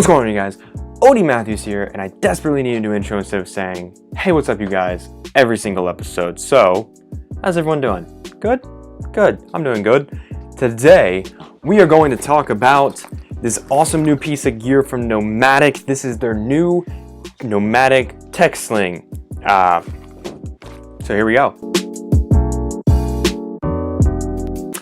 What's going on, you guys? Odie Matthews here, and I desperately need a new intro instead of saying, hey, what's up, you guys, every single episode. So, how's everyone doing? Good? Good. I'm doing good. Today, we are going to talk about this awesome new piece of gear from Nomatic. This is their new Nomatic Tech Sling. So here we go.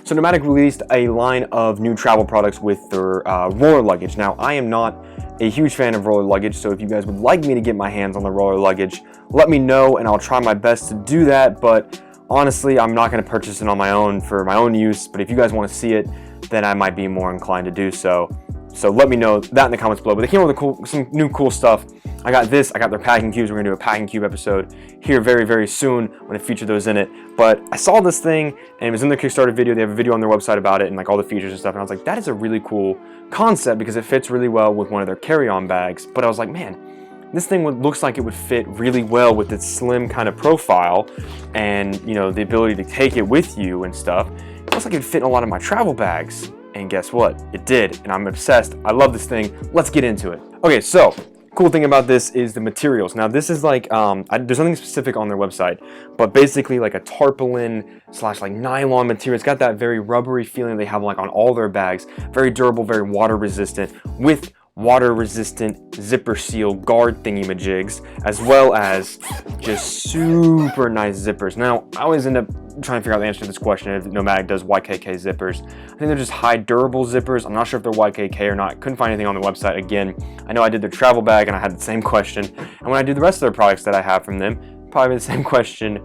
So Nomatic released a line of new travel products with their roller luggage. Now, I am not a huge fan of roller luggage, so if you guys would like me to get my hands on the roller luggage, let me know and I'll try my best to do that. But honestly, I'm not going to purchase it on my own for my own use. But if you guys want to see it, then I might be more inclined to do so. So let me know that in the comments below. But they came up with some new cool stuff. I got this. I got their packing cubes. We're going to do a packing cube episode here very, very soon. I'm going to feature those in it. But I saw this thing, and it was in their Kickstarter video. They have a video on their website about it and like all the features and stuff. And I was like, that is a really cool concept because it fits really well with one of their carry-on bags. But I was like, man, this thing looks like it would fit really well with its slim kind of profile and, you know, the ability to take it with you and stuff. It looks like it would fit in a lot of my travel bags. And guess what? It did, and I'm obsessed. I love this thing. Let's get into it. Okay, so cool thing about this is the materials. Now this is like, there's nothing specific on their website, but basically like a tarpaulin / like nylon material. It's got that very rubbery feeling they have like on all their bags. Very durable, very water resistant, with water resistant zipper seal guard thingy-majigs, as well as just super nice zippers. Now, I always end up trying to figure out the answer to this question if Nomatic does YKK zippers. I think they're just high durable zippers. I'm not sure if they're YKK or not. Couldn't find anything on the website. Again, I know I did their travel bag and I had the same question. And when I do the rest of their products that I have from them, probably the same question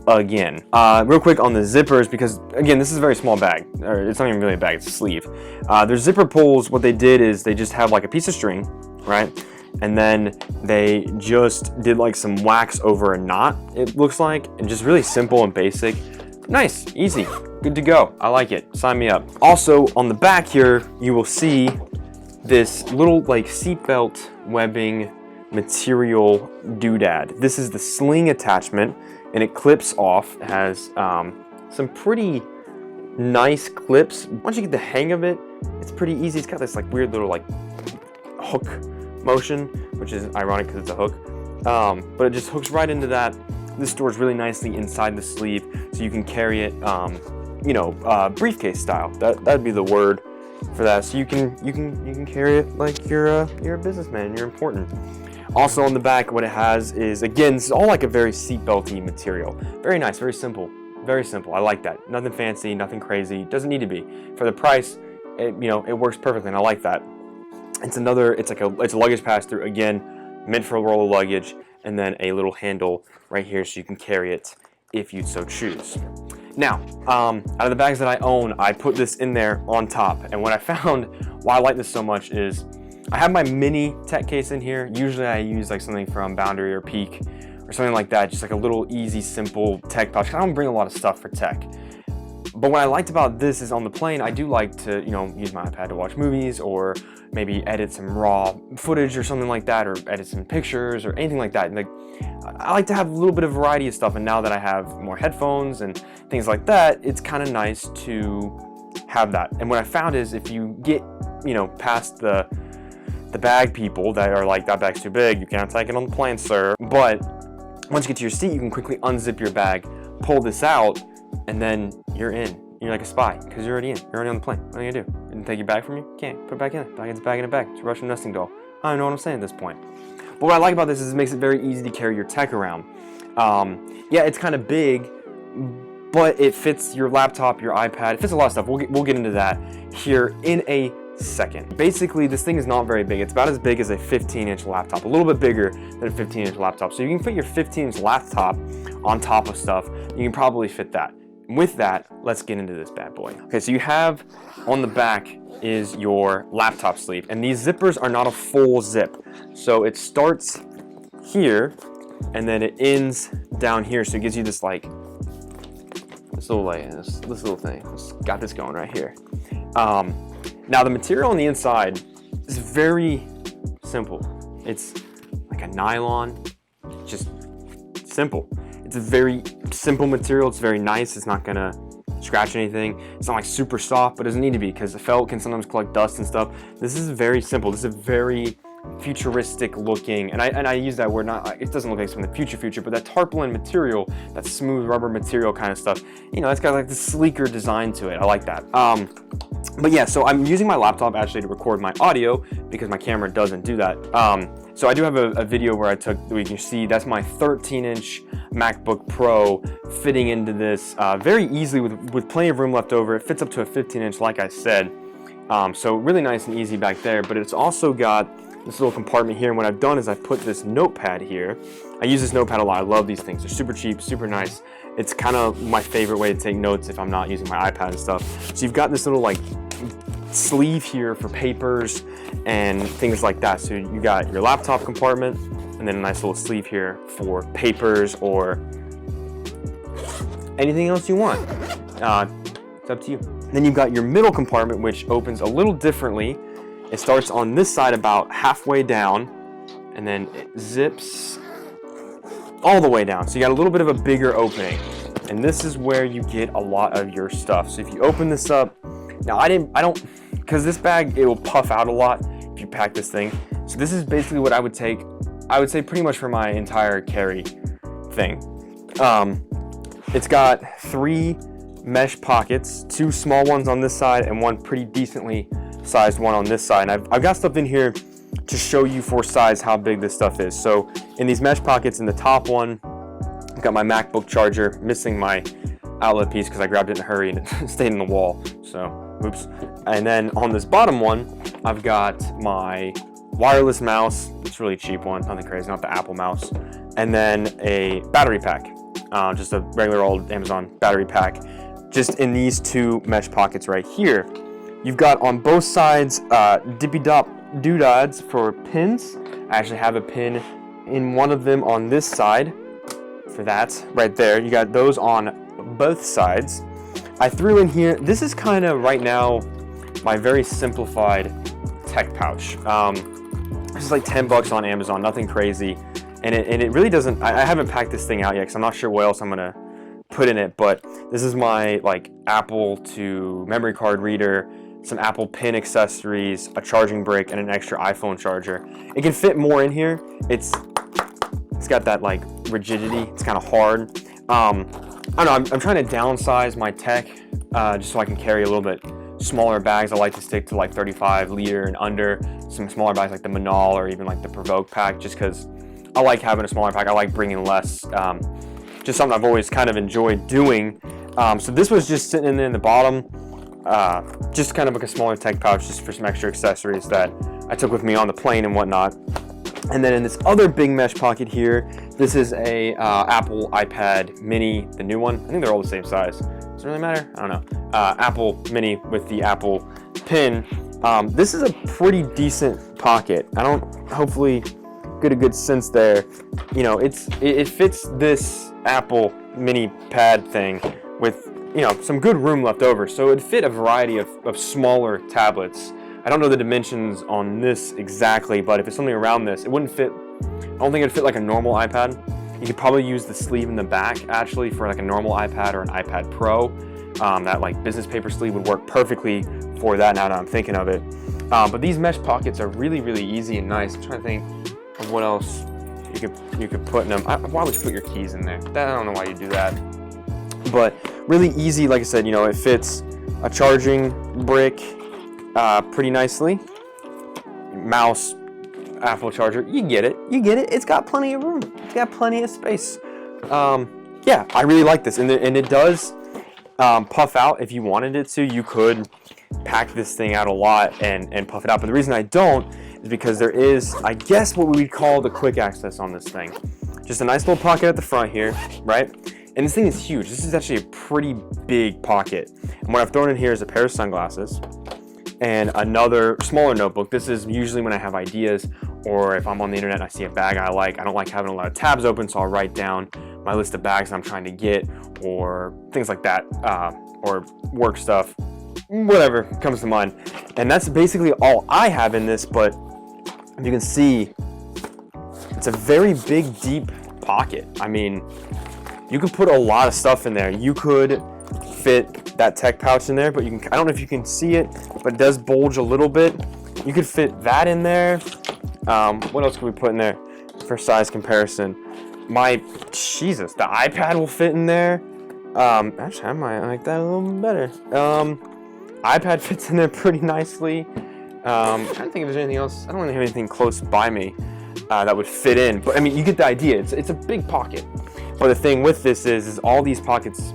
again. Real quick on the zippers, because again, this is a very small bag, or it's not even really a bag, it's a sleeve. Their zipper pulls, what they did is they just have like a piece of string, right? And then they just did like some wax over a knot, it looks like, and just really simple and basic. Nice, easy, good to go. I like it, sign me up. Also on the back here, you will see this little like seatbelt webbing material doodad. This is the sling attachment, and it clips off. It has some pretty nice clips. Once you get the hang of it, it's pretty easy. It's got this like weird little like hook motion, which is ironic because it's a hook, but it just hooks right into that. This stores really nicely inside the sleeve, so you can carry it, you know, briefcase style. That'd be the word for that. So you can carry it like you're a businessman. You're important. Also on the back, what it has is, again, this is all like a very seatbelty material. Very nice, very simple, very simple. I like that. Nothing fancy, nothing crazy. Doesn't need to be. For the price, it works perfectly, and I like that. It's a luggage pass-through, again, meant for roller luggage, and then a little handle right here so you can carry it if you so choose. Now, out of the bags that I own, I put this in there on top, and what I found, why I like this so much is, I have my mini tech case in here. Usually I use like something from Boundary or Peak or something like that, just like a little easy, simple tech pouch. I don't bring a lot of stuff for tech. But what I liked about this is on the plane, I do like to, use my iPad to watch movies or maybe edit some raw footage or something like that, or edit some pictures or anything like that. Like, I like to have a little bit of variety of stuff, and now that I have more headphones and things like that, it's kind of nice to have that. And what I found is if you get, past the bag people that are like, that bag's too big, you can't take it on the plane, sir. But once you get to your seat, you can quickly unzip your bag, pull this out, and then you're in. You're like a spy, because you're already in. You're already on the plane. What are you gonna do? Didn't take your bag from you? Can't. Put it back in it. Bag in a bag. It's a Russian nesting doll. I don't know what I'm saying at this point. But what I like about this is it makes it very easy to carry your tech around. Yeah, it's kind of big, but it fits your laptop, your iPad. It fits a lot of stuff. We'll get into that here in a second. Basically, this thing is not very big. It's about as big as a 15-inch laptop, a little bit bigger than a 15-inch laptop. So you can fit your 15-inch laptop on top of stuff. You can probably fit that. With that, let's get into this bad boy. Okay, so you have on the back is your laptop sleeve, and these zippers are not a full zip. So it starts here, and then it ends down here. So it gives you this like, this little thing. It's got this going right here. Now the material on the inside is very simple. It's like a nylon, just simple. It's a very simple material. It's very nice. It's not gonna scratch anything. It's not like super soft, but it doesn't need to be, because the felt can sometimes collect dust and stuff. This is very simple. This is a very futuristic looking, and I use that word, not, it doesn't look like it's from the future, but that tarpaulin material, that smooth rubber material kind of stuff, you know, it's got like the sleeker design to it. I like that. But yeah, so I'm using my laptop actually to record my audio because my camera doesn't do that. So I do have a video where we can see that's my 13-inch MacBook Pro fitting into this very easily with plenty of room left over. It fits up to a 15-inch, like I said. So really nice and easy back there, but it's also got this little compartment here, and what I've done is I've put this notepad here. I use this notepad a lot. I love these things. They're super cheap, super nice. It's kind of my favorite way to take notes if I'm not using my iPad and stuff. So you've got this little like sleeve here for papers and things like that. So you got your laptop compartment and then a nice little sleeve here for papers or anything else you want. It's up to you. Then you've got your middle compartment, which opens a little differently. It starts on this side about halfway down, and then it zips all the way down. So you got a little bit of a bigger opening, and this is where you get a lot of your stuff. So if you open this up, now I don't, because this bag, it will puff out a lot if you pack this thing. So this is basically what I would take, I would say pretty much for my entire carry thing. It's got 3 mesh pockets, 2 small ones on this side and 1 pretty decently sized one on this side. And I've got stuff in here to show you for size how big this stuff is. So in these mesh pockets, in the top one, I've got my MacBook charger, missing my outlet piece because I grabbed it in a hurry and it stayed in the wall. So, oops. And then on this bottom one, I've got my wireless mouse. It's a really cheap one, nothing crazy, not the Apple mouse. And then a battery pack, just a regular old Amazon battery pack, just in these 2 mesh pockets right here. You've got on both sides dippy-dop doodads for pins. I actually have a pin in one of them on this side for that right there. You got those on both sides. I threw in here, this is kind of right now my very simplified tech pouch. This is like $10 on Amazon, nothing crazy. And it really doesn't, I haven't packed this thing out yet because I'm not sure what else I'm gonna put in it, but this is my like Apple to memory card reader, some Apple Pen accessories, a charging brick, and an extra iPhone charger. It can fit more in here. It's got that like rigidity. It's kind of hard. I don't know. I'm trying to downsize my tech just so I can carry a little bit smaller bags. I like to stick to like 35 liter and under. Some smaller bags like the Manal or even like the Provoke pack, just because I like having a smaller pack. I like bringing less. Just something I've always kind of enjoyed doing. So this was just sitting in the bottom. Just kind of like a smaller tech pouch just for some extra accessories that I took with me on the plane and whatnot. And then in this other big mesh pocket here, this is a Apple iPad mini, the new one. I think they're all the same size. Does it really matter? I don't know. Apple mini with the Apple Pen. This is a pretty decent pocket. Hopefully get a good sense there. You know, it fits this Apple mini pad thing with, you know, some good room left over. So it'd fit a variety of smaller tablets. I don't know the dimensions on this exactly, but if it's something around this, it wouldn't fit. I don't think it'd fit like a normal iPad. You could probably use the sleeve in the back actually for like a normal iPad or an iPad Pro. That like business paper sleeve would work perfectly for that now that I'm thinking of it. But these mesh pockets are really, really easy and nice. I'm trying to think of what else you could put in them. Why would you put your keys in there? I don't know why you do that. But really easy, like I said, you know, it fits a charging brick pretty nicely. Mouse, Apple charger, you get it. It's got plenty of room. It's got plenty of space. Yeah, I really like this, and it does puff out if you wanted it to. You could pack this thing out a lot and puff it out, but the reason I don't is because there is, I guess, what we would call the quick access on this thing. Just a nice little pocket at the front here, right? And this thing is huge. This is actually a pretty big pocket. And what I've thrown in here is a pair of sunglasses and another smaller notebook. This is usually when I have ideas or if I'm on the internet and I see a bag I like. I don't like having a lot of tabs open, so I'll write down my list of bags that I'm trying to get or things like that, or work stuff, whatever comes to mind. And that's basically all I have in this, but you can see it's a very big, deep pocket. I mean, you could put a lot of stuff in there. You could fit that tech pouch in there, but you can, I don't know if you can see it, but it does bulge a little bit. You could fit that in there. What else could we put in there for size comparison? Jesus, the iPad will fit in there. Actually, I might like that a little bit better. iPad fits in there pretty nicely. I'm trying to think if there's anything else. I don't really have anything close by me that would fit in, but I mean, you get the idea. It's a big pocket. But the thing with this is all these pockets,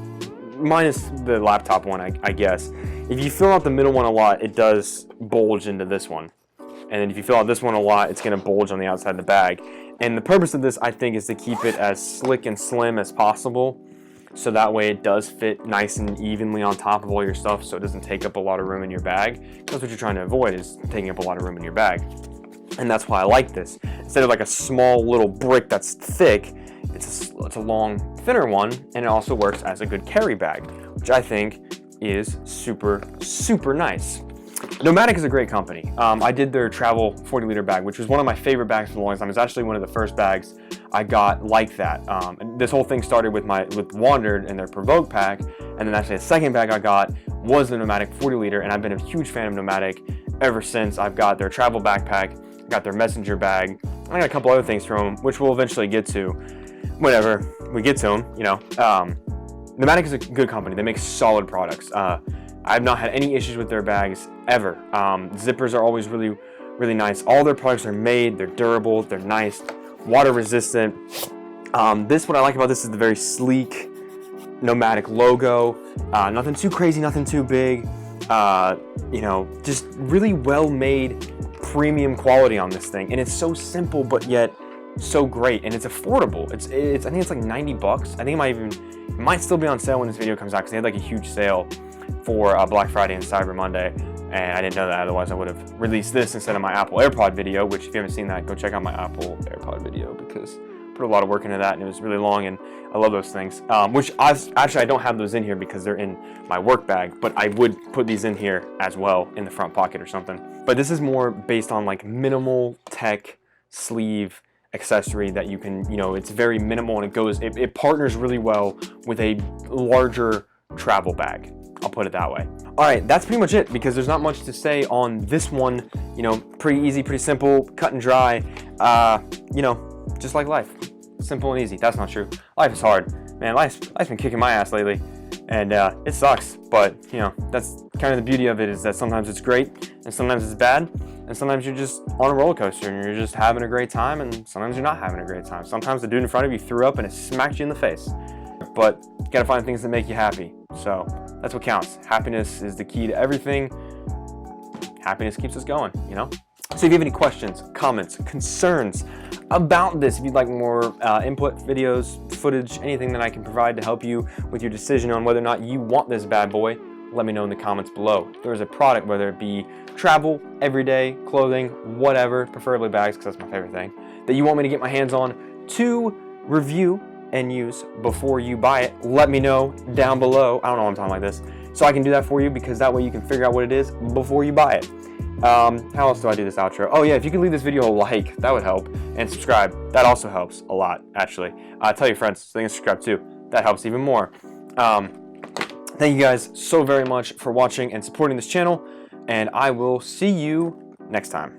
minus the laptop one, I guess. If you fill out the middle one a lot, it does bulge into this one. And then if you fill out this one a lot, it's going to bulge on the outside of the bag. And the purpose of this, I think, is to keep it as slick and slim as possible. So that way it does fit nice and evenly on top of all your stuff, so it doesn't take up a lot of room in your bag. That's what you're trying to avoid, is taking up a lot of room in your bag. And that's why I like this. Instead of like a small little brick that's thick, it's a long, thinner one, and it also works as a good carry bag, which I think is super, super nice. Nomatic is a great company. I did their travel 40-liter bag, which was one of my favorite bags for the longest time. It's actually one of the first bags I got like that. This whole thing started with Wandered and their Provoke pack, and then actually the second bag I got was the Nomatic 40-liter, and I've been a huge fan of Nomatic ever since. I've got their travel backpack, got their messenger bag, I got a couple other things from them, which we'll eventually get to whenever we get to them, you know. Nomatic is a good company. They make solid products. I've not had any issues with their bags ever. Zippers are always really, really nice. All their products are made, they're durable, they're nice, water resistant. What I like about this is the very sleek Nomatic logo. Nothing too crazy, nothing too big. You know, just really well made premium quality on this thing. And it's so simple, but yet so great. And it's affordable. I think it's like 90 bucks. I think it might still be on sale when this video comes out, because they had like a huge sale for Black Friday and Cyber Monday, and I didn't know that, otherwise I would have released this instead of my Apple AirPod video, which if you haven't seen that, go check out my Apple AirPod video, because I put a lot of work into that and it was really long, and I love those things. Which I don't have those in here because they're in my work bag, but I would put these in here as well in the front pocket or something. But this is more based on like minimal tech sleeve accessory that you can, you know, it's very minimal, and it partners really well with a larger travel bag. I'll put it that way. All right, that's pretty much it, because there's not much to say on this one. You know, pretty easy, pretty simple, cut and dry. You know, just like life, simple and easy. That's not true. Life is hard, man. Life's been kicking my ass lately, and it sucks. But you know, that's kind of the beauty of it, is that sometimes it's great and sometimes it's bad, and sometimes you're just on a roller coaster and you're just having a great time, and sometimes you're not having a great time. Sometimes the dude in front of you threw up and it smacked you in the face. But you gotta find things that make you happy. So that's what counts. Happiness is the key to everything. Happiness keeps us going, you know? So if you have any questions, comments, concerns about this, if you'd like more input, videos, footage, anything that I can provide to help you with your decision on whether or not you want this bad boy, let me know in the comments below. If there is a product, whether it be travel, everyday, clothing, whatever, preferably bags, because that's my favorite thing, that you want me to get my hands on to review and use before you buy it, let me know down below. I don't know why I'm talking like this, so I can do that for you, because that way you can figure out what it is before you buy it. How else do I do this outro? Oh yeah, if you could leave this video a like, that would help, and subscribe. That also helps a lot, actually. Tell your friends so they can subscribe too. That helps even more. Thank you guys so very much for watching and supporting this channel, and I will see you next time.